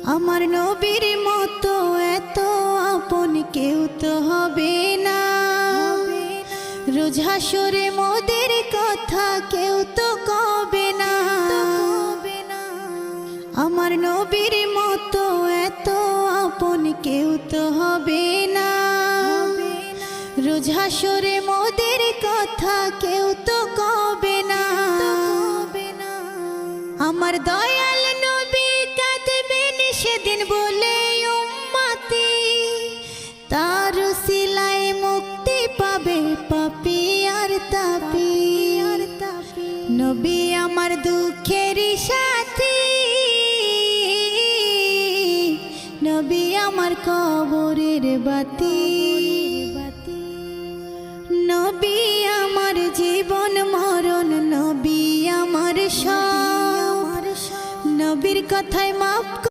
আমার নবীর মতো এত আপন কেউ তো হবে না। রোজ হাসরে মোদের কথা কেউ তো কবে না। আমার নবীর মতো এত আপন কেউ তো হবে না। রোজ হাসরে মোদের কথা কেউ তো কবে না। আমার দয়াল নবী কাঁদবেন সেদিন বলে উম্মতি, তার উসিলায় মুক্তি পাবে পাপী আর তাপী। নবী আমার দুঃখের সাথী, নবী আমার কবরের বাতি। নবী আমার জীবন মরণ, নবী আমার সব। নবীর কথায় মাফ